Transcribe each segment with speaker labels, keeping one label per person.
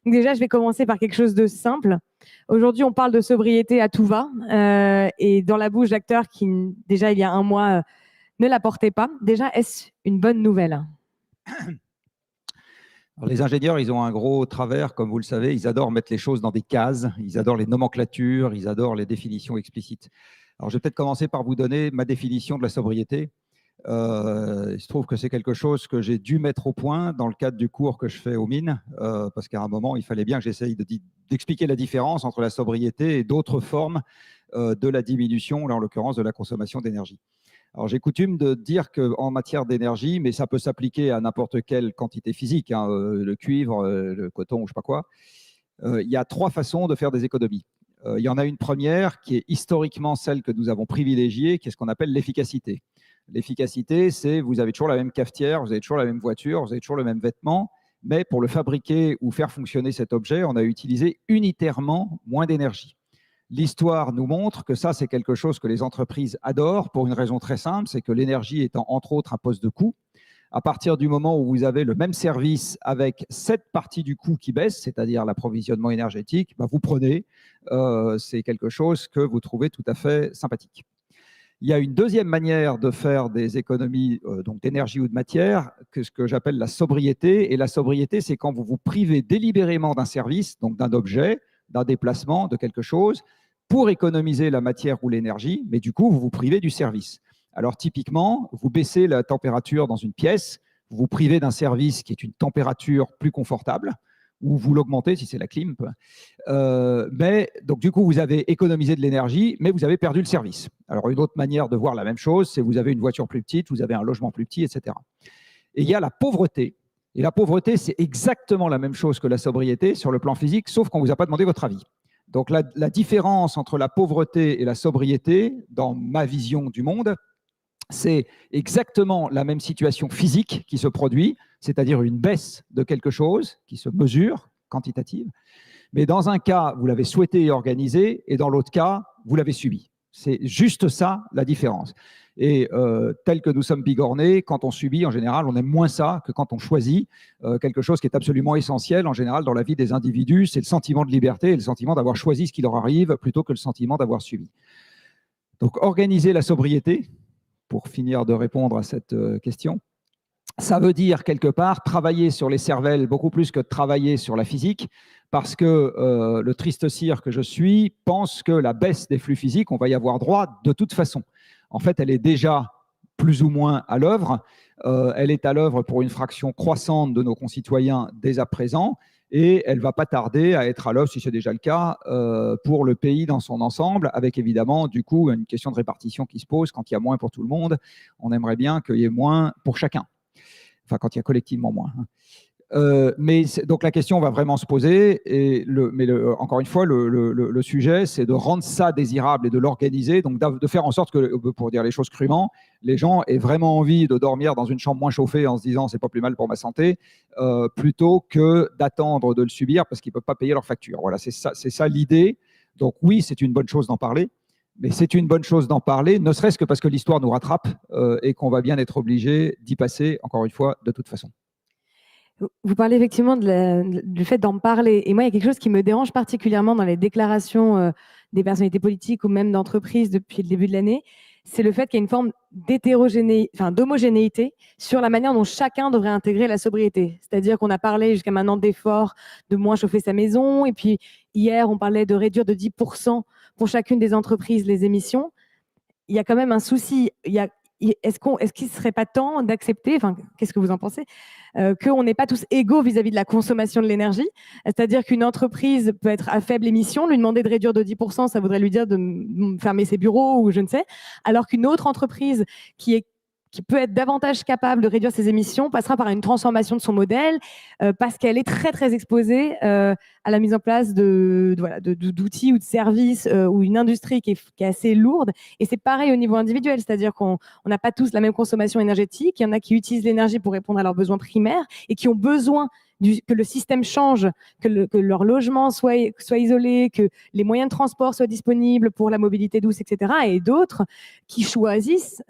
Speaker 1: Donc déjà, je vais commencer par quelque chose de simple. Aujourd'hui, on parle de sobriété à tout va, et dans la bouche d'acteurs qui, déjà il y a un mois, ne la portaient pas. Déjà, est-ce une bonne nouvelle?
Speaker 2: Alors, les ingénieurs, ils ont un gros travers, comme vous le savez, ils adorent mettre les choses dans des cases, ils adorent les nomenclatures, ils adorent les définitions explicites. Alors, je vais peut-être commencer par vous donner ma définition de la sobriété. Il se trouve que c'est quelque chose que j'ai dû mettre au point dans le cadre du cours que je fais aux mines, parce qu'à un moment, il fallait bien que j'essaye d'expliquer la différence entre la sobriété et d'autres formes de la diminution, là en l'occurrence de la consommation d'énergie. Alors, j'ai coutume de dire qu'en matière d'énergie, mais ça peut s'appliquer à n'importe quelle quantité physique, hein, le cuivre, le coton ou je ne sais pas quoi, il y a trois façons de faire des économies. Il y en a une première qui est historiquement celle que nous avons privilégiée, qui est ce qu'on appelle l'efficacité. L'efficacité, c'est vous avez toujours la même cafetière, vous avez toujours la même voiture, vous avez toujours le même vêtement, mais pour le fabriquer ou faire fonctionner cet objet, on a utilisé unitairement moins d'énergie. L'histoire nous montre que ça, c'est quelque chose que les entreprises adorent pour une raison très simple, c'est que l'énergie étant entre autres un poste de coût, à partir du moment où vous avez le même service avec cette partie du coût qui baisse, c'est-à-dire l'approvisionnement énergétique, bah vous prenez, c'est quelque chose que vous trouvez tout à fait sympathique. Il y a une deuxième manière de faire des économies donc d'énergie ou de matière, que ce que j'appelle la sobriété. Et la sobriété, c'est quand vous vous privez délibérément d'un service, donc d'un objet, d'un déplacement, de quelque chose, pour économiser la matière ou l'énergie, mais du coup, vous vous privez du service. Alors typiquement, vous baissez la température dans une pièce, vous vous privez d'un service qui est une température plus confortable, ou vous l'augmentez si c'est la clim. Mais donc du coup, vous avez économisé de l'énergie, mais vous avez perdu le service. Alors une autre manière de voir la même chose, c'est vous avez une voiture plus petite, vous avez un logement plus petit, etc. Et il y a la pauvreté. Et la pauvreté, c'est exactement la même chose que la sobriété sur le plan physique, sauf qu'on ne vous a pas demandé votre avis. Donc la différence entre la pauvreté et la sobriété, dans ma vision du monde, c'est exactement la même situation physique qui se produit, c'est-à-dire une baisse de quelque chose qui se mesure, quantitative. Mais dans un cas, vous l'avez souhaité et organisé, et dans l'autre cas, vous l'avez subi. C'est juste ça la différence. Et tel que nous sommes bigornés, quand on subit, en général, on aime moins ça que quand on choisit quelque chose qui est absolument essentiel, en général, dans la vie des individus, c'est le sentiment de liberté et le sentiment d'avoir choisi ce qui leur arrive plutôt que le sentiment d'avoir subi. Donc, organiser la sobriété, pour finir de répondre à cette question, ça veut dire quelque part travailler sur les cervelles beaucoup plus que de travailler sur la physique, parce que le triste cire que je suis pense que la baisse des flux physiques, on va y avoir droit de toute façon. En fait, elle est déjà plus ou moins à l'œuvre. Elle est à l'œuvre pour une fraction croissante de nos concitoyens dès à présent, et elle ne va pas tarder à être à l'œuvre, si c'est déjà le cas, pour le pays dans son ensemble, avec évidemment, du coup, une question de répartition qui se pose. Quand il y a moins pour tout le monde, on aimerait bien qu'il y ait moins pour chacun. Enfin, quand il y a collectivement moins. Mais donc la question va vraiment se poser, encore une fois, le sujet, c'est de rendre ça désirable et de l'organiser, donc de faire en sorte que, pour dire les choses crûment, les gens aient vraiment envie de dormir dans une chambre moins chauffée en se disant c'est pas plus mal pour ma santé, plutôt que d'attendre de le subir parce qu'ils ne peuvent pas payer leur facture. Voilà, c'est ça l'idée. Donc oui, c'est une bonne chose d'en parler. Mais c'est une bonne chose d'en parler, ne serait-ce que parce que l'histoire nous rattrape et qu'on va bien être obligé d'y passer, encore une fois, de toute façon.
Speaker 1: Vous parlez effectivement du fait d'en parler. Et moi, il y a quelque chose qui me dérange particulièrement dans les déclarations des personnalités politiques ou même d'entreprises depuis le début de l'année. C'est le fait qu'il y a une forme d'homogénéité sur la manière dont chacun devrait intégrer la sobriété. C'est-à-dire qu'on a parlé jusqu'à maintenant d'efforts de moins chauffer sa maison. Et puis hier, on parlait de réduire de 10% pour chacune des entreprises les émissions. Il y a quand même un souci. Est-ce qu'il ne serait pas temps d'accepter, enfin, qu'est-ce que vous en pensez, qu'on n'est pas tous égaux vis-à-vis de la consommation de l'énergie? C'est-à-dire qu'une entreprise peut être à faible émission, lui demander de réduire de 10%, ça voudrait lui dire de fermer ses bureaux ou je ne sais, alors qu'une autre entreprise qui peut être davantage capable de réduire ses émissions passera par une transformation de son modèle parce qu'elle est très, très exposée à la mise en place d'outils ou de services ou une industrie qui est assez lourde. Et c'est pareil au niveau individuel, c'est-à-dire qu'on n'a pas tous la même consommation énergétique. Il y en a qui utilisent l'énergie pour répondre à leurs besoins primaires et qui ont besoin que le système change, que leur logement soit isolé, que les moyens de transport soient disponibles pour la mobilité douce, etc. Et d'autres qui choisissent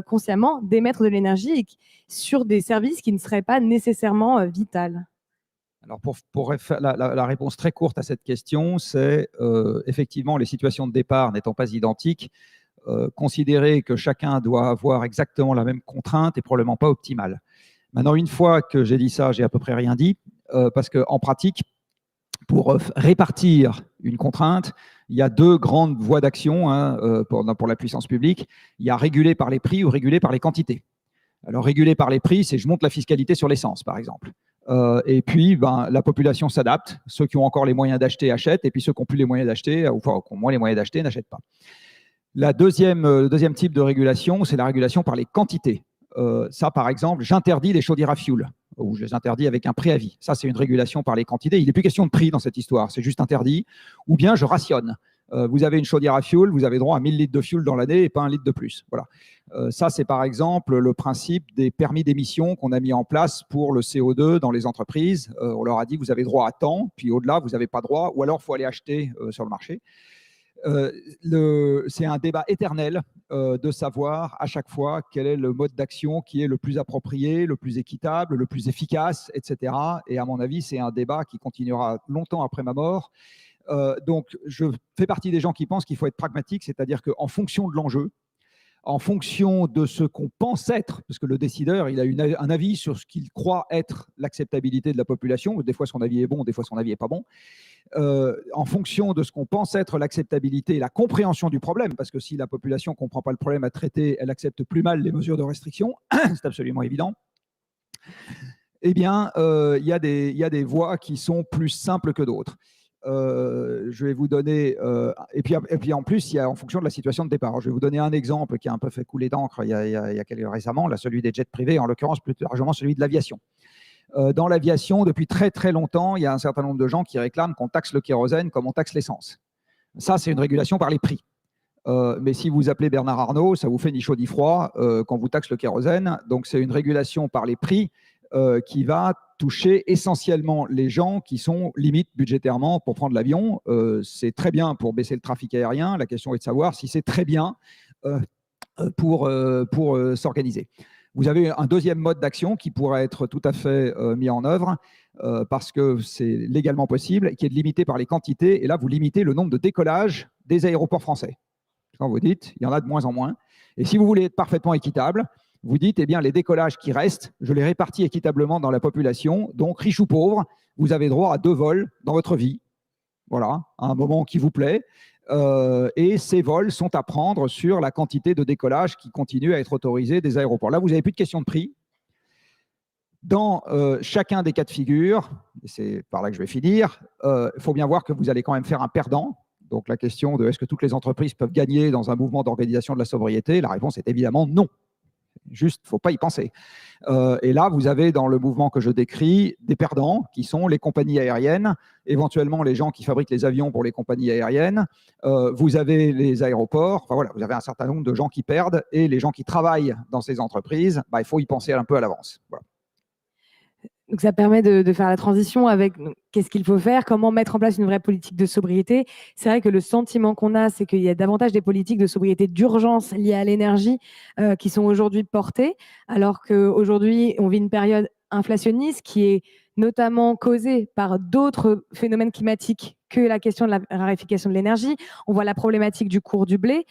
Speaker 1: consciemment d'émettre de l'énergie sur des services qui ne seraient pas nécessairement vitaux.
Speaker 2: Alors pour la réponse très courte à cette question, c'est effectivement les situations de départ n'étant pas identiques, considérer que chacun doit avoir exactement la même contrainte est probablement pas optimal. Maintenant, une fois que j'ai dit ça, j'ai à peu près rien dit, parce qu'en pratique, pour répartir une contrainte, il y a deux grandes voies d'action pour la puissance publique. Il y a réguler par les prix ou réguler par les quantités. Alors, réguler par les prix, c'est je monte la fiscalité sur l'essence, par exemple. Et puis, la population s'adapte. Ceux qui ont encore les moyens d'acheter achètent, et puis ceux qui n'ont plus les moyens d'acheter, ou enfin, qui ont moins les moyens d'acheter, n'achètent pas. Le deuxième type de régulation, c'est la régulation par les quantités. Ça, par exemple, j'interdis les chaudières à fioul, ou je les interdis avec un préavis. Ça, c'est une régulation par les quantités. Il n'est plus question de prix dans cette histoire, c'est juste interdit. Ou bien je rationne. Vous avez une chaudière à fioul, vous avez droit à 1000 litres de fioul dans l'année et pas 1 litre de plus. Voilà. Ça, c'est par exemple le principe des permis d'émission qu'on a mis en place pour le CO2 dans les entreprises. On leur a dit, vous avez droit à temps, puis au-delà, vous n'avez pas droit, ou alors il faut aller acheter sur le marché. C'est un débat éternel de savoir à chaque fois quel est le mode d'action qui est le plus approprié, le plus équitable, le plus efficace, etc. Et à mon avis, c'est un débat qui continuera longtemps après ma mort. Donc, je fais partie des gens qui pensent qu'il faut être pragmatique, c'est-à-dire qu'en fonction de l'enjeu, en fonction de ce qu'on pense être, parce que le décideur, il a un avis sur ce qu'il croit être l'acceptabilité de la population, des fois son avis est bon, des fois son avis n'est pas bon, en fonction de ce qu'on pense être l'acceptabilité et la compréhension du problème, parce que si la population ne comprend pas le problème à traiter, elle accepte plus mal les mesures de restriction, c'est absolument évident, eh bien, il y a des voies qui sont plus simples que d'autres. Je vais vous donner, et puis en plus, il y a en fonction de la situation de départ. Alors, je vais vous donner un exemple qui a un peu fait couler d'encre il y a récemment, là, celui des jets privés, en l'occurrence plus largement celui de l'aviation. Dans l'aviation, depuis très très longtemps, il y a un certain nombre de gens qui réclament qu'on taxe le kérosène comme on taxe l'essence. Ça, c'est une régulation par les prix. Mais si vous appelez Bernard Arnault, ça vous fait ni chaud ni froid quand vous taxe le kérosène. Donc, c'est une régulation par les prix qui va toucher essentiellement les gens qui sont limite budgétairement pour prendre l'avion. C'est très bien pour baisser le trafic aérien. La question est de savoir si c'est très bien pour s'organiser. Vous avez un deuxième mode d'action qui pourrait être tout à fait mis en œuvre parce que c'est légalement possible, qui est de limiter par les quantités. Et là, vous limitez le nombre de décollages des aéroports français. Quand vous dites, il y en a de moins en moins. Et si vous voulez être parfaitement équitable, vous dites, eh bien, les décollages qui restent, je les répartis équitablement dans la population. Donc, riche ou pauvre, vous avez droit à 2 vols dans votre vie. Voilà, à un moment qui vous plaît. Et ces vols sont à prendre sur la quantité de décollage qui continue à être autorisée des aéroports. Là, vous n'avez plus de question de prix. Dans chacun des cas de figure, et c'est par là que je vais finir, il faut bien voir que vous allez quand même faire un perdant. Donc, la question de est-ce que toutes les entreprises peuvent gagner dans un mouvement d'organisation de la sobriété, la réponse est évidemment non. Juste, il ne faut pas y penser. Et là, vous avez dans le mouvement que je décris des perdants qui sont les compagnies aériennes, éventuellement les gens qui fabriquent les avions pour les compagnies aériennes. Vous avez les aéroports. Enfin voilà, vous avez un certain nombre de gens qui perdent et les gens qui travaillent dans ces entreprises, il faut y penser un peu à l'avance. Voilà.
Speaker 1: Donc, ça permet de faire la transition avec qu'est-ce qu'il faut faire, comment mettre en place une vraie politique de sobriété. C'est vrai que le sentiment qu'on a, c'est qu'il y a davantage des politiques de sobriété d'urgence liées à l'énergie qui sont aujourd'hui portées, alors qu'aujourd'hui, on vit une période inflationniste qui est notamment causée par d'autres phénomènes climatiques que la question de la raréfaction de l'énergie. On voit la problématique du cours du blé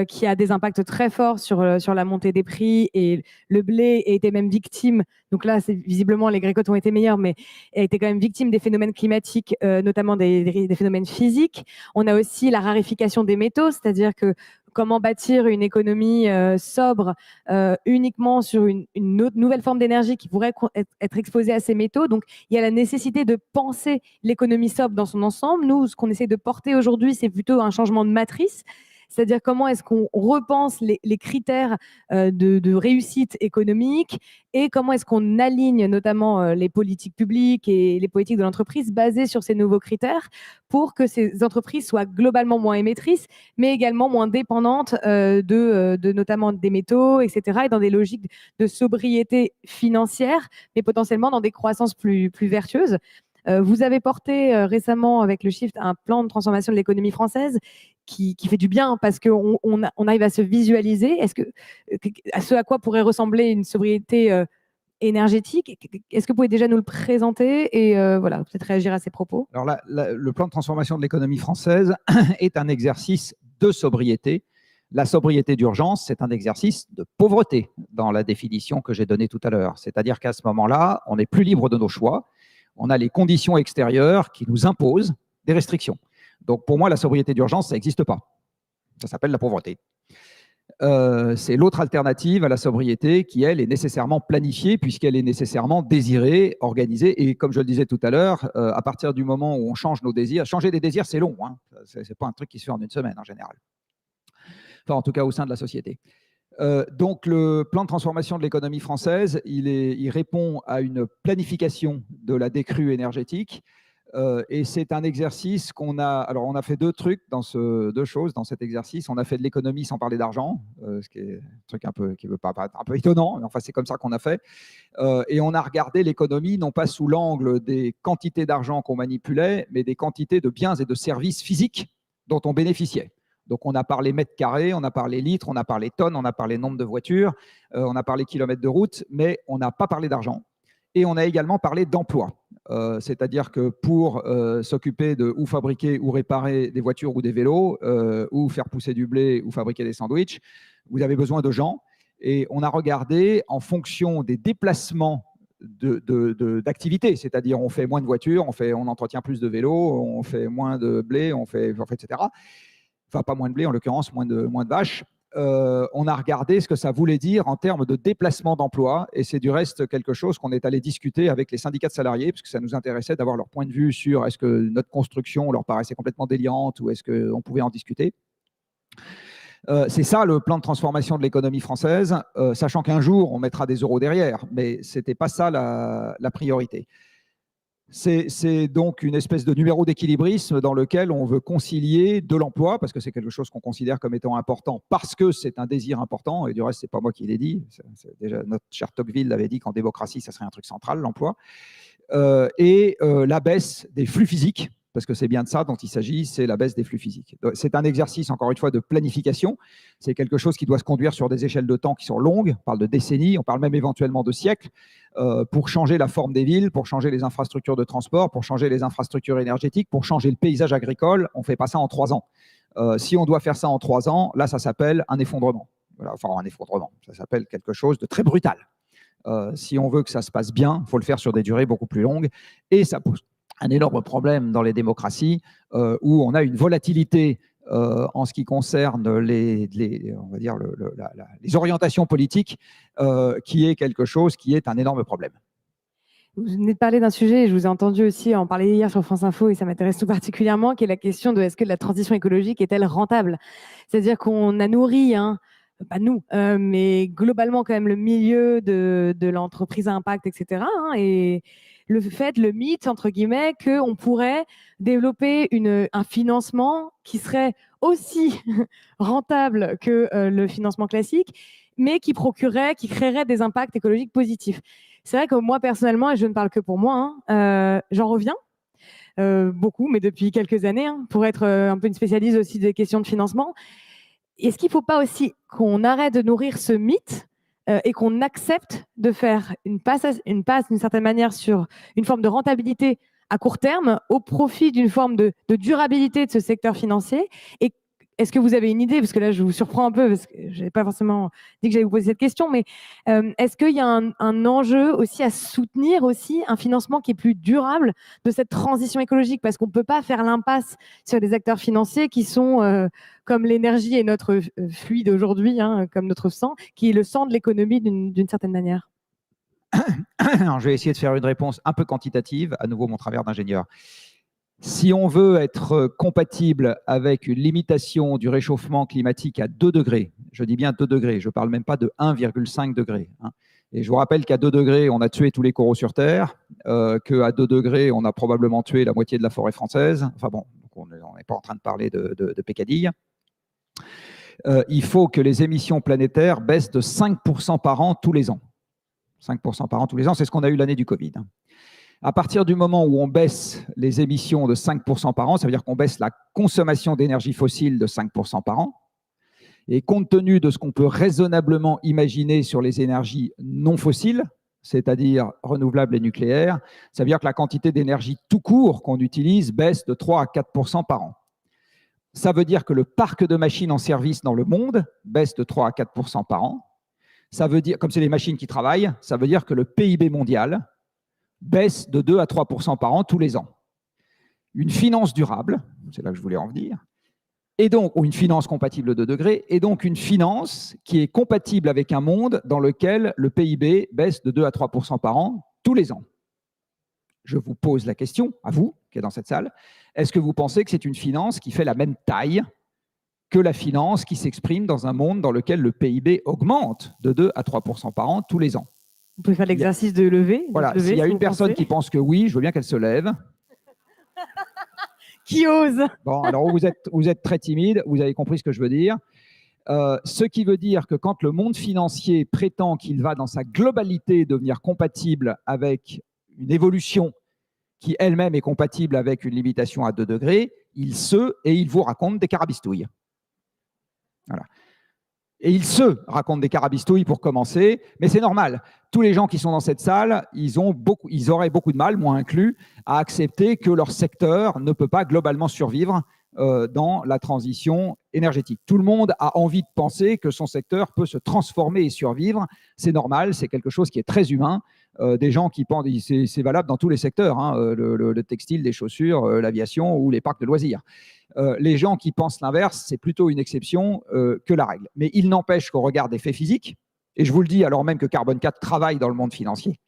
Speaker 1: qui a des impacts très forts sur la montée des prix, et le blé était même victime, donc là, visiblement, les grécotes ont été meilleures, mais a été quand même victime des phénomènes climatiques, notamment des phénomènes physiques. On a aussi la raréfaction des métaux, c'est-à-dire que comment bâtir une économie sobre uniquement sur une autre, nouvelle forme d'énergie qui pourrait être exposée à ces métaux. Donc, il y a la nécessité de penser l'économie sobre dans son ensemble. Nous, ce qu'on essaie de porter aujourd'hui, c'est plutôt un changement de matrice. C'est-à-dire comment est-ce qu'on repense les critères de réussite économique et comment est-ce qu'on aligne notamment les politiques publiques et les politiques de l'entreprise basées sur ces nouveaux critères pour que ces entreprises soient globalement moins émettrices, mais également moins dépendantes de notamment des métaux, etc., et dans des logiques de sobriété financière, mais potentiellement dans des croissances plus vertueuses. Vous avez porté récemment avec le Shift un plan de transformation de l'économie française qui fait du bien parce qu'on arrive à se visualiser. Est-ce que à ce à quoi pourrait ressembler une sobriété énergétique. Est-ce que vous pouvez déjà nous le présenter et voilà, peut-être réagir à ces propos?
Speaker 2: Alors le plan de transformation de l'économie française est un exercice de sobriété. La sobriété d'urgence, c'est un exercice de pauvreté dans la définition que j'ai donnée tout à l'heure. C'est-à-dire qu'à ce moment-là, on n'est plus libre de nos choix. On a les conditions extérieures qui nous imposent des restrictions. Donc pour moi, la sobriété d'urgence, ça n'existe pas. Ça s'appelle la pauvreté. C'est l'autre alternative à la sobriété qui, elle, est nécessairement planifiée puisqu'elle est nécessairement désirée, organisée. Et comme je le disais tout à l'heure, à partir du moment où on change nos désirs, changer des désirs, c'est long. Hein. Ce n'est pas un truc qui se fait en une semaine en général. Enfin, en tout cas, au sein de la société. Donc, le plan de transformation de l'économie française, il répond à une planification de la décrue énergétique. Et c'est un exercice qu'on a. Alors, on a fait deux choses dans cet exercice. On a fait de l'économie sans parler d'argent, ce qui est un truc qui veut pas paraître un peu étonnant, mais enfin, c'est comme ça qu'on a fait. Et on a regardé l'économie non pas sous l'angle des quantités d'argent qu'on manipulait, mais des quantités de biens et de services physiques dont on bénéficiait. Donc, on a parlé mètres carrés, on a parlé litres, on a parlé tonnes, on a parlé nombre de voitures, on a parlé kilomètres de route, mais on n'a pas parlé d'argent. Et on a également parlé d'emploi. C'est-à-dire que pour s'occuper de ou fabriquer ou réparer des voitures ou des vélos, ou faire pousser du blé ou fabriquer des sandwichs, vous avez besoin de gens. Et on a regardé en fonction des déplacements d'activités, c'est-à-dire on fait moins de voitures, on entretient plus de vélos, on fait moins de blé, etc. Enfin, pas moins de blé, en l'occurrence, moins de vaches. On a regardé ce que ça voulait dire en termes de déplacement d'emploi, et c'est du reste quelque chose qu'on est allé discuter avec les syndicats de salariés, parce que ça nous intéressait d'avoir leur point de vue sur est-ce que notre construction leur paraissait complètement délirante ou est-ce qu'on pouvait en discuter. C'est ça le plan de transformation de l'économie française, sachant qu'un jour on mettra des euros derrière, mais ce n'était pas ça la priorité. C'est donc une espèce de numéro d'équilibrisme dans lequel on veut concilier de l'emploi, parce que c'est quelque chose qu'on considère comme étant important, parce que c'est un désir important, et du reste, ce n'est pas moi qui l'ai dit. Déjà, notre cher Tocqueville l'avait dit qu'en démocratie, ça serait un truc central, l'emploi. Et la baisse des flux physiques, parce que c'est bien de ça dont il s'agit, c'est la baisse des flux physiques. C'est un exercice, encore une fois, de planification. C'est quelque chose qui doit se conduire sur des échelles de temps qui sont longues. On parle de décennies, on parle même éventuellement de siècles, pour changer la forme des villes, pour changer les infrastructures de transport, pour changer les infrastructures énergétiques, pour changer le paysage agricole. On ne fait pas ça en 3 ans. Si on doit faire ça en 3 ans, là, ça s'appelle un effondrement. Voilà, enfin, un effondrement, ça s'appelle quelque chose de très brutal. Si on veut que ça se passe bien, il faut le faire sur des durées beaucoup plus longues. Et ça pose un énorme problème dans les démocraties où on a une volatilité en ce qui concerne on va dire les orientations politiques qui est quelque chose qui est un énorme problème.
Speaker 1: Vous venez de parler d'un sujet, et je vous ai entendu aussi en parler hier sur France Info, et ça m'intéresse tout particulièrement, qui est la question de est-ce que la transition écologique est-elle rentable? C'est-à-dire qu'on a nourri, pas nous, mais globalement quand même le milieu de l'entreprise à impact, etc. Et le mythe, entre guillemets, qu'on pourrait développer un financement qui serait aussi rentable que le financement classique, mais qui créerait des impacts écologiques positifs. C'est vrai que moi, personnellement, et je ne parle que pour moi, j'en reviens beaucoup, mais depuis quelques années, pour être un peu une spécialiste aussi des questions de financement. Est-ce qu'il ne faut pas aussi qu'on arrête de nourrir ce mythe et qu'on accepte de faire une passe d'une certaine manière sur une forme de rentabilité à court terme au profit d'une forme de durabilité de ce secteur financier? Et est-ce que vous avez une idée, parce que là je vous surprends un peu parce que je n'avais pas forcément dit que j'allais vous poser cette question, mais est-ce qu'il y a un enjeu aussi à soutenir aussi un financement qui est plus durable de cette transition écologique, parce qu'on ne peut pas faire l'impasse sur des acteurs financiers qui sont comme l'énergie est notre fluide aujourd'hui, comme notre sang, qui est le sang de l'économie d'une certaine manière?
Speaker 2: Alors, je vais essayer de faire une réponse un peu quantitative, à nouveau mon travers d'ingénieur. Si on veut être compatible avec une limitation du réchauffement climatique à 2 degrés, je dis bien 2 degrés, je ne parle même pas de 1,5 degrés. Et je vous rappelle qu'à 2 degrés, on a tué tous les coraux sur Terre, qu'à 2 degrés, on a probablement tué la moitié de la forêt française. Enfin bon, on n'est pas en train de parler de pécadilles. Il faut que les émissions planétaires baissent de 5% par an tous les ans. 5% par an tous les ans, c'est ce qu'on a eu l'année du Covid. À partir du moment où on baisse les émissions de 5% par an, ça veut dire qu'on baisse la consommation d'énergie fossile de 5% par an. Et compte tenu de ce qu'on peut raisonnablement imaginer sur les énergies non fossiles, c'est-à-dire renouvelables et nucléaires, ça veut dire que la quantité d'énergie tout court qu'on utilise baisse de 3 à 4% par an. Ça veut dire que le parc de machines en service dans le monde baisse de 3 à 4% par an. Ça veut dire, comme c'est les machines qui travaillent, ça veut dire que le PIB mondial baisse de 2 à 3% par an tous les ans. Une finance durable, c'est là que je voulais en venir, et donc, ou une finance compatible de 2 degrés, et donc une finance qui est compatible avec un monde dans lequel le PIB baisse de 2 à 3% par an tous les ans. Je vous pose la question, à vous, qui êtes dans cette salle, est-ce que vous pensez que c'est une finance qui fait la même taille que la finance qui s'exprime dans un monde dans lequel le PIB augmente de 2 à 3% par an tous les ans?
Speaker 1: Vous pouvez faire l'exercice de lever.
Speaker 2: Voilà, s'il y a une personne qui pense que oui, je veux bien qu'elle se lève.
Speaker 1: Qui ose?
Speaker 2: Bon, alors vous êtes très timide, vous avez compris ce que je veux dire. Ce qui veut dire que quand le monde financier prétend qu'il va dans sa globalité devenir compatible avec une évolution qui elle-même est compatible avec une limitation à 2 degrés, il vous raconte des carabistouilles. Voilà. Et il se raconte des carabistouilles pour commencer, mais c'est normal. Tous les gens qui sont dans cette salle, ils auraient beaucoup de mal, moi inclus, à accepter que leur secteur ne peut pas globalement survivre dans la transition énergétique. Tout le monde a envie de penser que son secteur peut se transformer et survivre. C'est normal, c'est quelque chose qui est très humain. Des gens qui pensent, c'est valable dans tous les secteurs, hein, le textile, les chaussures, l'aviation ou les parcs de loisirs. Les gens qui pensent l'inverse, c'est plutôt une exception que la règle. Mais il n'empêche qu'au regard des faits physiques, et je vous le dis alors même que Carbone 4 travaille dans le monde financier,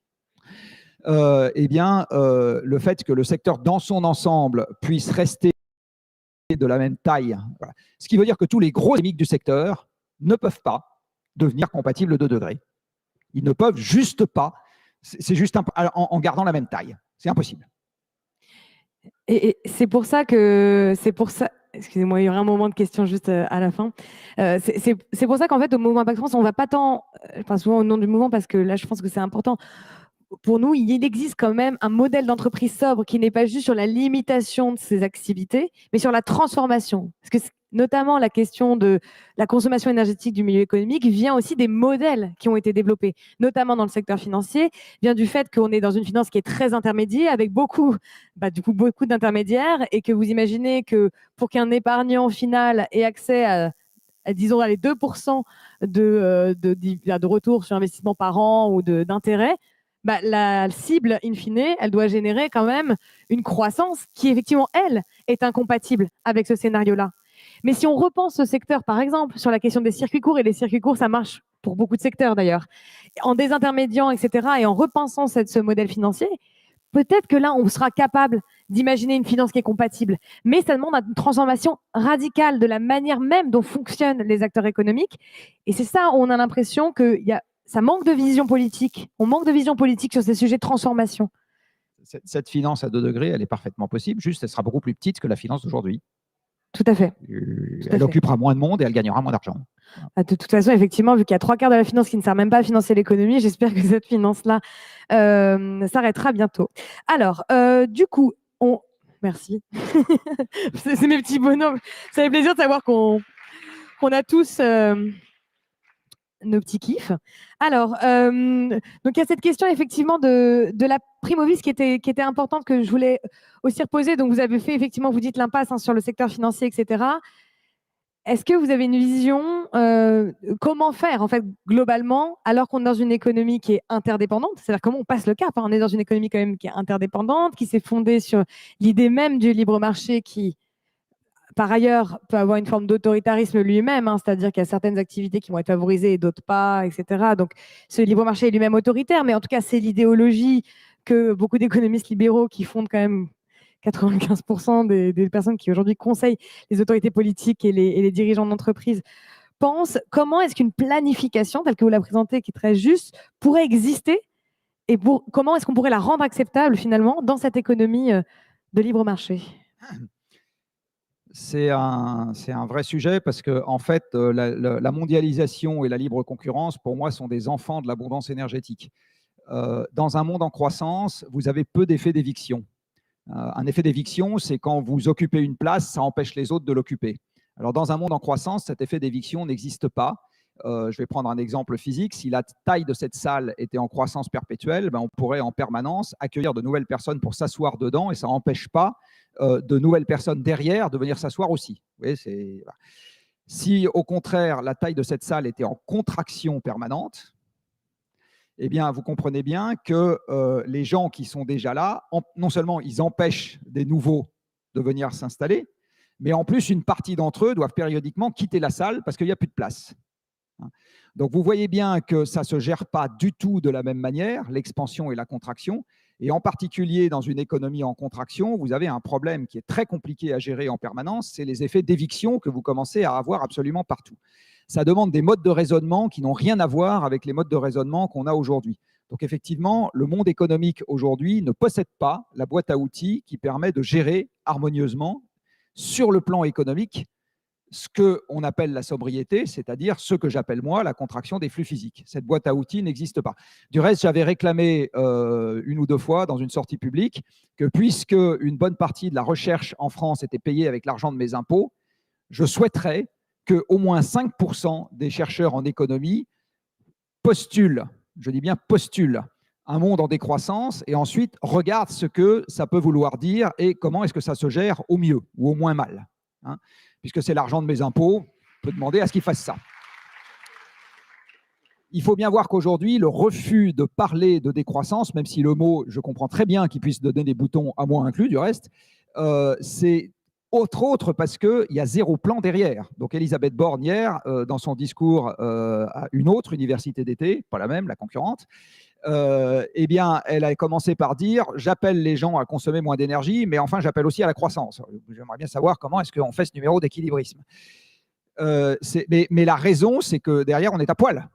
Speaker 2: le fait que le secteur dans son ensemble puisse rester de la même taille, voilà. Ce qui veut dire que tous les gros émiques du secteur ne peuvent pas devenir compatibles de 2 degrés. Ils ne peuvent juste pas, c'est juste en gardant la même taille. C'est impossible.
Speaker 1: Et c'est pour ça, excusez-moi, il y aura un moment de question juste à la fin. C'est pour ça qu'en fait, au mouvement Impact France, on ne va pas tant, je parle souvent au nom du mouvement parce que là, je pense que c'est important. Pour nous, il existe quand même un modèle d'entreprise sobre qui n'est pas juste sur la limitation de ses activités, mais sur la transformation. Parce que notamment la question de la consommation énergétique du milieu économique vient aussi des modèles qui ont été développés, notamment dans le secteur financier, vient du fait qu'on est dans une finance qui est très intermédiaire, avec beaucoup d'intermédiaires, et que vous imaginez que pour qu'un épargnant final ait accès à disons, les 2% de retour sur investissement par an ou d'intérêt, la cible, in fine, elle doit générer quand même une croissance qui, effectivement, elle, est incompatible avec ce scénario-là. Mais si on repense ce secteur, par exemple, sur la question des circuits courts, et les circuits courts, ça marche pour beaucoup de secteurs d'ailleurs, en désintermédiant, etc., et en repensant ce modèle financier, peut-être que là, on sera capable d'imaginer une finance qui est compatible. Mais ça demande une transformation radicale de la manière même dont fonctionnent les acteurs économiques. Et c'est ça, on a l'impression que ça manque de vision politique. On manque de vision politique sur ces sujets de transformation.
Speaker 2: Cette finance à 2 degrés, elle est parfaitement possible, juste elle sera beaucoup plus petite que la finance d'aujourd'hui.
Speaker 1: Tout à fait.
Speaker 2: Elle occupera moins de monde et elle gagnera moins d'argent.
Speaker 1: De toute façon, effectivement, vu qu'il y a 3/4 de la finance qui ne sert même pas à financer l'économie, j'espère que cette finance-là s'arrêtera bientôt. Alors, du coup, merci. C'est mes petits bonhommes. Ça fait plaisir de savoir qu'on a tous nos petits kiffs. Alors, donc il y a cette question effectivement de la prime au vice qui était importante, que je voulais aussi reposer. Donc, vous avez fait effectivement, vous dites l'impasse sur le secteur financier, etc. Est-ce que vous avez une vision comment faire en fait globalement, alors qu'on est dans une économie qui est interdépendante, c'est-à-dire comment on passe le cap, hein. On est dans une économie quand même qui est interdépendante, qui s'est fondée sur l'idée même du libre marché, qui par ailleurs peut avoir une forme d'autoritarisme lui-même, hein, c'est-à-dire qu'il y a certaines activités qui vont être favorisées et d'autres pas, etc. Donc ce libre marché est lui-même autoritaire, mais en tout cas c'est l'idéologie que beaucoup d'économistes libéraux qui fondent quand même 95% des personnes qui aujourd'hui conseillent les autorités politiques et les dirigeants d'entreprise pensent. Comment est-ce qu'une planification, telle que vous la présentez, qui est très juste, pourrait exister, et comment est-ce qu'on pourrait la rendre acceptable finalement dans cette économie de libre marché?
Speaker 2: C'est un vrai sujet parce que en fait, la mondialisation et la libre concurrence, pour moi, sont des enfants de l'abondance énergétique. Dans un monde en croissance, vous avez peu d'effets d'éviction. Un effet d'éviction, c'est quand vous occupez une place, ça empêche les autres de l'occuper. Alors, dans un monde en croissance, cet effet d'éviction n'existe pas. je vais prendre un exemple physique. Si la taille de cette salle était en croissance perpétuelle, on pourrait en permanence accueillir de nouvelles personnes pour s'asseoir dedans et ça n'empêche pas de nouvelles personnes derrière de venir s'asseoir aussi. Vous voyez, voilà. Si au contraire la taille de cette salle était en contraction permanente, eh bien, vous comprenez bien que les gens qui sont déjà là, non seulement ils empêchent des nouveaux de venir s'installer, mais en plus, une partie d'entre eux doivent périodiquement quitter la salle parce qu'il n'y a plus de place. Donc, vous voyez bien que ça ne se gère pas du tout de la même manière, l'expansion et la contraction. Et en particulier, dans une économie en contraction, vous avez un problème qui est très compliqué à gérer en permanence, c'est les effets d'éviction que vous commencez à avoir absolument partout. Ça demande des modes de raisonnement qui n'ont rien à voir avec les modes de raisonnement qu'on a aujourd'hui. Donc effectivement, le monde économique aujourd'hui ne possède pas la boîte à outils qui permet de gérer harmonieusement sur le plan économique ce qu'on appelle la sobriété, c'est-à-dire ce que j'appelle moi la contraction des flux physiques. Cette boîte à outils n'existe pas. Du reste, j'avais réclamé une ou deux fois dans une sortie publique que puisque une bonne partie de la recherche en France était payée avec l'argent de mes impôts, je souhaiterais qu'au moins 5% des chercheurs en économie postulent, je dis bien postulent, un monde en décroissance et ensuite regardent ce que ça peut vouloir dire et comment est-ce que ça se gère au mieux ou au moins mal. Puisque c'est l'argent de mes impôts, on peut demander à ce qu'ils fassent ça. Il faut bien voir qu'aujourd'hui, le refus de parler de décroissance, même si le mot, je comprends très bien qu'il puisse donner des boutons, à moi inclus du reste, c'est autre parce qu'il y a zéro plan derrière. Donc Elisabeth Borne hier, dans son discours à une autre université d'été, pas la même, la concurrente, eh bien, elle a commencé par dire « J'appelle les gens à consommer moins d'énergie, mais enfin, j'appelle aussi à la croissance. » J'aimerais bien savoir comment est-ce qu'on fait ce numéro d'équilibrisme. Mais la raison, c'est que derrière, on est à poil.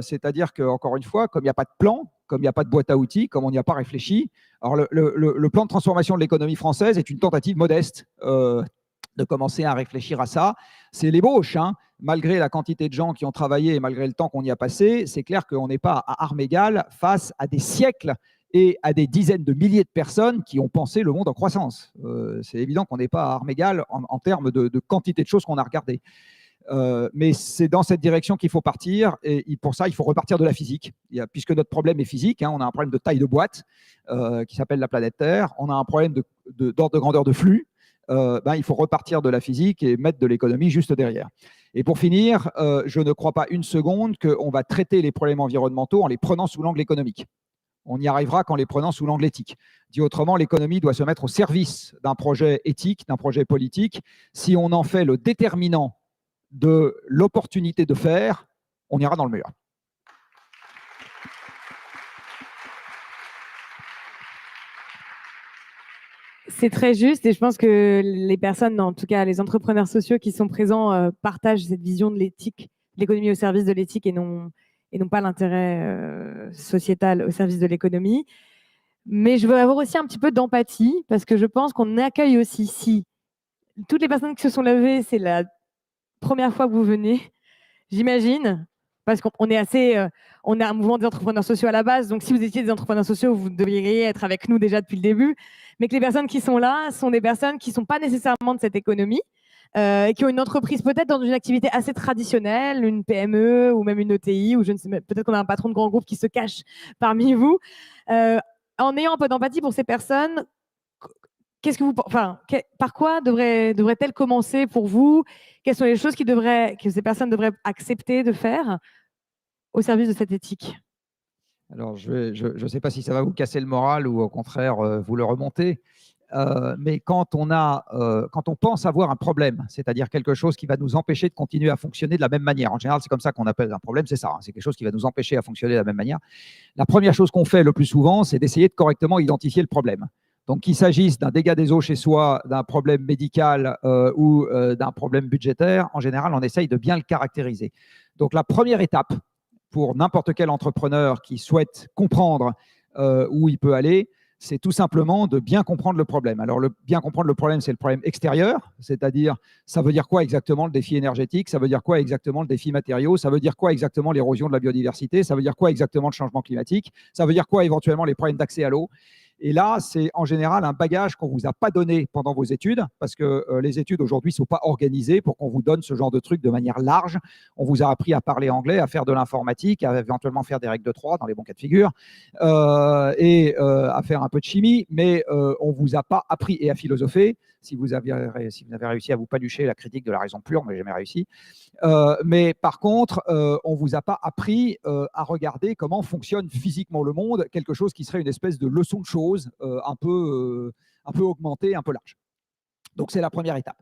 Speaker 2: C'est-à-dire qu'encore une fois, comme il n'y a pas de plan, comme il n'y a pas de boîte à outils, comme on n'y a pas réfléchi, alors le plan de transformation de l'économie française est une tentative modeste de commencer à réfléchir à ça. C'est l'ébauche, hein. Malgré la quantité de gens qui ont travaillé et malgré le temps qu'on y a passé, c'est clair qu'on n'est pas à armes égales face à des siècles et à des dizaines de milliers de personnes qui ont pensé le monde en croissance. C'est évident qu'on n'est pas à armes égales en termes de quantité de choses qu'on a regardées. Mais c'est dans cette direction qu'il faut partir et pour ça, il faut repartir de la physique. Puisque notre problème est physique, hein, on a un problème de taille de boîte qui s'appelle la planète Terre, on a un problème d'ordre de grandeur de flux, il faut repartir de la physique et mettre de l'économie juste derrière. Et pour finir, je ne crois pas une seconde qu'on va traiter les problèmes environnementaux en les prenant sous l'angle économique. On y arrivera qu'en les prenant sous l'angle éthique. Dit autrement, l'économie doit se mettre au service d'un projet éthique, d'un projet politique. Si on en fait le déterminant de l'opportunité de faire, on ira dans le mur.
Speaker 1: C'est très juste et je pense que les personnes, en tout cas les entrepreneurs sociaux qui sont présents, partagent cette vision de l'éthique, de l'économie au service de l'éthique et non pas l'intérêt sociétal au service de l'économie. Mais je veux avoir aussi un petit peu d'empathie parce que je pense qu'on accueille aussi, si toutes les personnes qui se sont levées, c'est la première fois que vous venez, j'imagine, parce qu'on est assez, on a un mouvement des entrepreneurs sociaux à la base, donc si vous étiez des entrepreneurs sociaux, vous devriez être avec nous déjà depuis le début, mais que les personnes qui sont là sont des personnes qui ne sont pas nécessairement de cette économie, et qui ont une entreprise peut-être dans une activité assez traditionnelle, une PME ou même une ETI, ou je ne sais, peut-être qu'on a un patron de grand groupe qui se cache parmi vous. En ayant un peu d'empathie pour ces personnes, qu'est-ce que par quoi devrait-elle commencer pour vous? Quelles sont les choses que ces personnes devraient accepter de faire au service de cette éthique?
Speaker 2: Alors, je ne sais pas si ça va vous casser le moral ou au contraire vous le remonter, mais quand on pense avoir un problème, c'est-à-dire quelque chose qui va nous empêcher de continuer à fonctionner de la même manière, en général, c'est comme ça qu'on appelle un problème, c'est ça, hein, c'est quelque chose qui va nous empêcher à fonctionner de la même manière. La première chose qu'on fait le plus souvent, c'est d'essayer de correctement identifier le problème. Donc, qu'il s'agisse d'un dégât des eaux chez soi, d'un problème médical ou d'un problème budgétaire, en général, on essaye de bien le caractériser. Donc, la première étape pour n'importe quel entrepreneur qui souhaite comprendre où il peut aller, c'est tout simplement de bien comprendre le problème. Alors, bien comprendre le problème, c'est le problème extérieur, c'est-à-dire, ça veut dire quoi exactement le défi énergétique, ça veut dire quoi exactement le défi matériaux, ça veut dire quoi exactement l'érosion de la biodiversité, ça veut dire quoi exactement le changement climatique, ça veut dire quoi éventuellement les problèmes d'accès à l'eau. Et là, c'est en général un bagage qu'on ne vous a pas donné pendant vos études, parce que les études aujourd'hui ne sont pas organisées pour qu'on vous donne ce genre de trucs de manière large. On vous a appris à parler anglais, à faire de l'informatique, à éventuellement faire des règles de 3 dans les bons cas de figure, et à faire un peu de chimie, mais on ne vous a pas appris et à philosopher. Si vous avez réussi à vous palucher la critique de la raison pure, mais jamais réussi. Mais par contre, on ne vous a pas appris à regarder comment fonctionne physiquement le monde, quelque chose qui serait une espèce de leçon de choses un peu augmentée, un peu large. Donc c'est la première étape.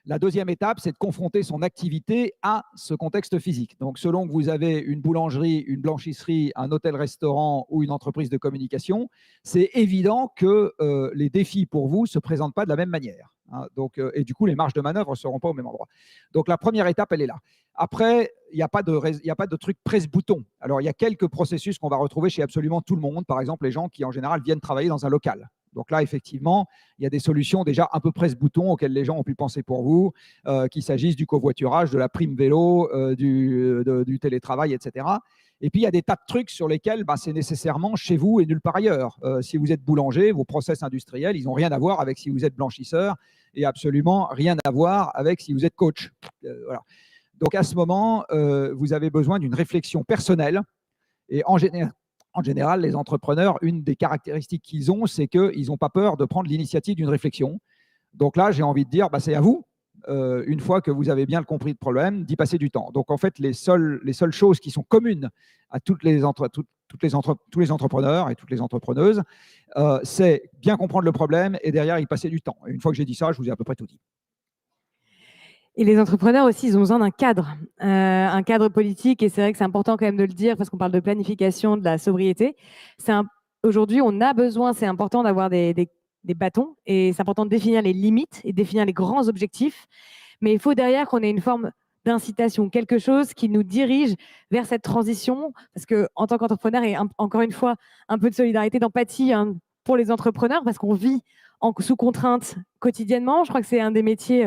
Speaker 2: La deuxième étape, c'est de confronter son activité à ce contexte physique. Donc, selon que vous avez une boulangerie, une blanchisserie, un hôtel-restaurant ou une entreprise de communication, c'est évident que les défis pour vous ne se présentent pas de la même manière. Hein. Donc, et du coup, les marges de manœuvre ne seront pas au même endroit. Donc, la première étape, elle est là. Après, il n'y a pas de truc presse-bouton. Alors, il y a quelques processus qu'on va retrouver chez absolument tout le monde. Par exemple, les gens qui, en général, viennent travailler dans un local. Donc là, effectivement, il y a des solutions déjà un peu presse-bouton auxquelles les gens ont pu penser pour vous, qu'il s'agisse du covoiturage, de la prime vélo, du télétravail, etc. Et puis, il y a des tas de trucs sur lesquels c'est nécessairement chez vous et nulle part ailleurs. Si vous êtes boulanger, vos process industriels, ils n'ont rien à voir avec si vous êtes blanchisseur et absolument rien à voir avec si vous êtes coach. Voilà. Donc, à ce moment, vous avez besoin d'une réflexion personnelle et en général, les entrepreneurs, une des caractéristiques qu'ils ont, c'est qu'ils n'ont pas peur de prendre l'initiative d'une réflexion. Donc là, j'ai envie de dire, c'est à vous, une fois que vous avez bien compris le problème, d'y passer du temps. Donc en fait, les seules choses qui sont communes à tous les entrepreneurs et toutes les entrepreneuses, c'est bien comprendre le problème et derrière y passer du temps. Et une fois que j'ai dit ça, je vous ai à peu près tout dit.
Speaker 1: Et les entrepreneurs aussi, ils ont besoin d'un cadre politique. Et c'est vrai que c'est important quand même de le dire parce qu'on parle de planification, de la sobriété. Aujourd'hui, on a besoin, c'est important d'avoir des bâtons et c'est important de définir les limites et définir les grands objectifs. Mais il faut derrière qu'on ait une forme d'incitation, quelque chose qui nous dirige vers cette transition. Parce qu'en tant qu'entrepreneur, et encore une fois, un peu de solidarité, d'empathie pour les entrepreneurs parce qu'on vit sous contrainte quotidiennement. Je crois que c'est un des métiers...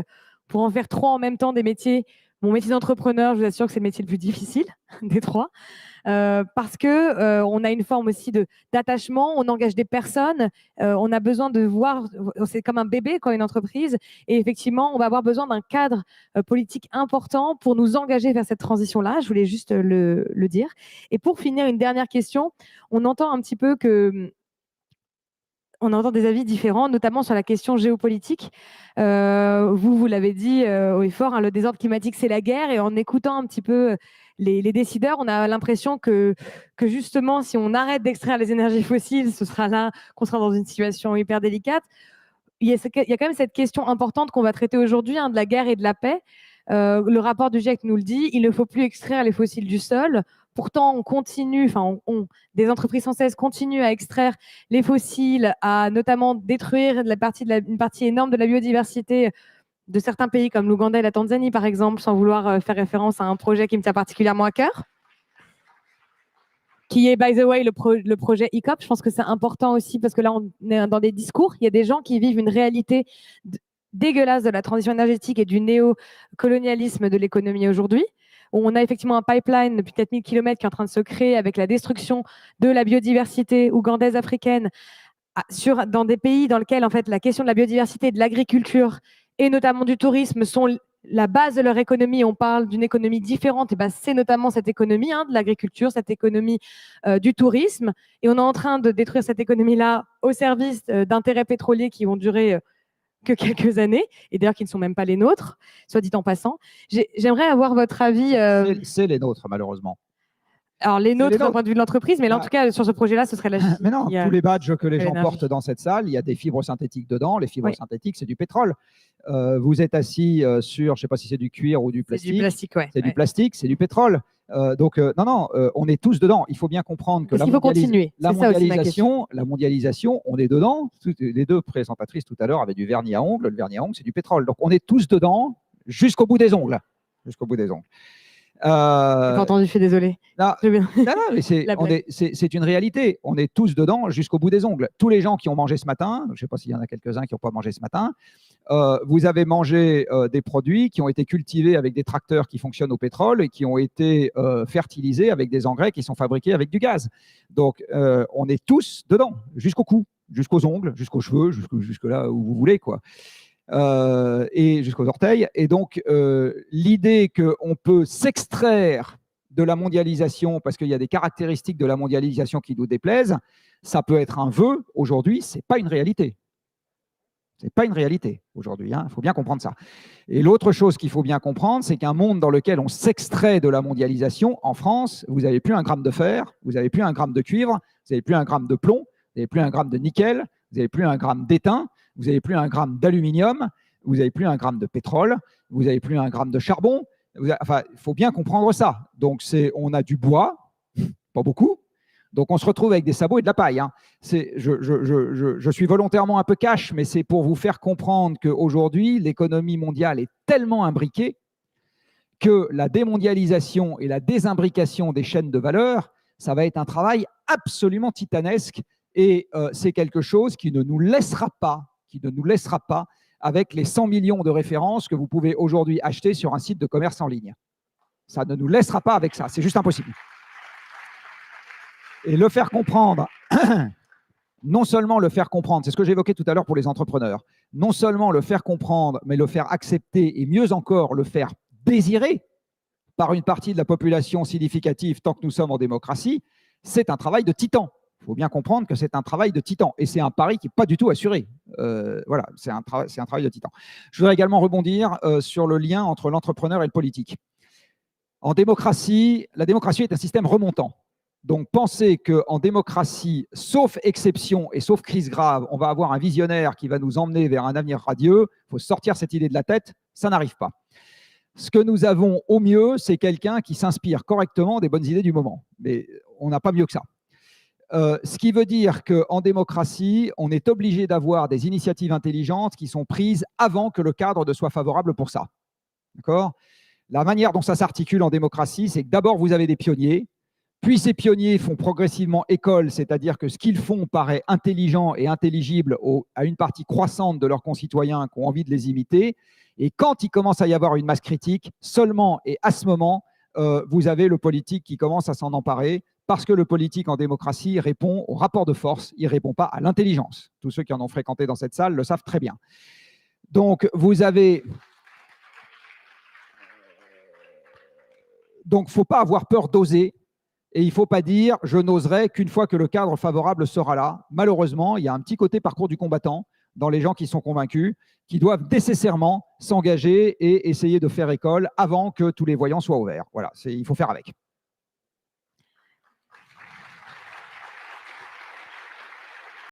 Speaker 1: Pour en faire 3 en même temps, des métiers. Mon métier d'entrepreneur, je vous assure que c'est le métier le plus difficile des 3. Parce qu'on a une forme aussi d'attachement, on engage des personnes, on a besoin de voir, c'est comme un bébé quand une entreprise, et effectivement, on va avoir besoin d'un cadre politique important pour nous engager vers cette transition-là. Je voulais juste le dire. Et pour finir, une dernière question. On entend un petit peu que... On entend des avis différents, notamment sur la question géopolitique. Vous l'avez dit haut et fort, le désordre climatique, c'est la guerre. Et en écoutant un petit peu les décideurs, on a l'impression que justement, si on arrête d'extraire les énergies fossiles, ce sera là qu'on sera dans une situation hyper délicate. Il y a quand même cette question importante qu'on va traiter aujourd'hui, de la guerre et de la paix. Le rapport du GIEC nous le dit, il ne faut plus extraire les fossiles du sol. Pourtant, on continue, des entreprises françaises continuent à extraire les fossiles, à notamment détruire une partie énorme de la biodiversité de certains pays comme l'Ouganda et la Tanzanie, par exemple, sans vouloir faire référence à un projet qui me tient particulièrement à cœur, qui est, by the way, le projet ICOP. Je pense que c'est important aussi parce que là, on est dans des discours. Il y a des gens qui vivent une réalité dégueulasse de la transition énergétique et du néocolonialisme de l'économie aujourd'hui. On a effectivement un pipeline depuis 4000 km qui est en train de se créer avec la destruction de la biodiversité ougandaise africaine dans des pays dans lesquels en fait, la question de la biodiversité, de l'agriculture et notamment du tourisme sont la base de leur économie. On parle d'une économie différente, et c'est notamment cette économie de l'agriculture, cette économie du tourisme. Et on est en train de détruire cette économie-là au service d'intérêts pétroliers qui vont durer que quelques années, et d'ailleurs qui ne sont même pas les nôtres, soit dit en passant. J'aimerais avoir votre avis.
Speaker 2: C'est les nôtres, malheureusement.
Speaker 1: Alors, les nôtres d'un point de vue de l'entreprise, mais là, en tout cas, sur ce projet-là, ce serait la Chine.
Speaker 2: Mais non, tous les badges que les gens portent dans cette salle, il y a des fibres synthétiques dedans. Les fibres synthétiques, c'est du pétrole. Vous êtes assis sur, je ne sais pas si c'est du cuir ou du plastique.
Speaker 1: C'est du plastique, ouais.
Speaker 2: C'est du plastique, c'est du pétrole. Donc, on est tous dedans. Il faut bien comprendre que la mondialisation, on est dedans. Les deux présentatrices tout à l'heure avaient du vernis à ongles. Le vernis à ongles, c'est du pétrole. Donc, on est tous dedans jusqu'au bout des ongles. Jusqu'au bout des ongles.
Speaker 1: J'ai pas entendu, je suis désolée.
Speaker 2: Non, mais c'est une réalité. On est tous dedans jusqu'au bout des ongles. Tous les gens qui ont mangé ce matin, je ne sais pas s'il y en a quelques-uns qui n'ont pas mangé ce matin, vous avez mangé des produits qui ont été cultivés avec des tracteurs qui fonctionnent au pétrole et qui ont été fertilisés avec des engrais qui sont fabriqués avec du gaz. Donc, on est tous dedans jusqu'au cou. jusqu'aux ongles, jusqu'aux cheveux, jusque là où vous voulez, quoi. Et jusqu'aux orteils. Et donc, l'idée qu'on peut s'extraire de la mondialisation parce qu'il y a des caractéristiques de la mondialisation qui nous déplaisent, ça peut être un vœu. Aujourd'hui, ce n'est pas une réalité. Ce n'est pas une réalité aujourd'hui, il faut bien comprendre ça. Et l'autre chose qu'il faut bien comprendre, c'est qu'un monde dans lequel on s'extrait de la mondialisation, en France, vous n'avez plus un gramme de fer, vous n'avez plus un gramme de cuivre, vous n'avez plus un gramme de plomb, vous n'avez plus un gramme de nickel, vous n'avez plus un gramme d'étain, vous n'avez plus un gramme d'aluminium, vous n'avez plus un gramme de pétrole, vous n'avez plus un gramme de charbon. Enfin, il faut bien comprendre ça. Donc, on a du bois, pas beaucoup. Donc, on se retrouve avec des sabots et de la paille. Je suis volontairement un peu cash, mais c'est pour vous faire comprendre qu'aujourd'hui, l'économie mondiale est tellement imbriquée que la démondialisation et la désimbrication des chaînes de valeur, ça va être un travail absolument titanesque. Et c'est quelque chose qui ne nous laissera pas avec les 100 millions de références que vous pouvez aujourd'hui acheter sur un site de commerce en ligne. Ça ne nous laissera pas avec ça. C'est juste impossible. Et le faire comprendre, non seulement le faire comprendre, c'est ce que j'évoquais tout à l'heure pour les entrepreneurs, non seulement le faire comprendre, mais le faire accepter et mieux encore le faire désirer par une partie de la population significative tant que nous sommes en démocratie, c'est un travail de titan. Il faut bien comprendre que c'est un travail de titan et c'est un pari qui n'est pas du tout assuré. Voilà, c'est un travail de titan. Je voudrais également rebondir sur le lien entre l'entrepreneur et le politique. En démocratie, la démocratie est un système remontant. Donc, pensez qu'en démocratie, sauf exception et sauf crise grave, on va avoir un visionnaire qui va nous emmener vers un avenir radieux. Il faut sortir cette idée de la tête, ça n'arrive pas. Ce que nous avons au mieux, c'est quelqu'un qui s'inspire correctement des bonnes idées du moment. Mais on n'a pas mieux que ça. Ce qui veut dire qu'en démocratie, on est obligé d'avoir des initiatives intelligentes qui sont prises avant que le cadre ne soit favorable pour ça. D'accord ? La manière dont ça s'articule en démocratie, c'est que d'abord, vous avez des pionniers, puis ces pionniers font progressivement école, c'est-à-dire que ce qu'ils font paraît intelligent et intelligible à une partie croissante de leurs concitoyens qui ont envie de les imiter. Et quand il commence à y avoir une masse critique, seulement et à ce moment, vous avez le politique qui commence à s'en emparer, parce que le politique en démocratie répond au rapport de force, il ne répond pas à l'intelligence. Tous ceux qui en ont fréquenté dans cette salle le savent très bien. Donc, vous avez... Donc, il ne faut pas avoir peur d'oser. Et il ne faut pas dire « je n'oserai qu'une fois que le cadre favorable sera là ». Malheureusement, il y a un petit côté parcours du combattant dans les gens qui sont convaincus, qui doivent nécessairement s'engager et essayer de faire école avant que tous les voyants soient ouverts. Voilà, il faut faire avec.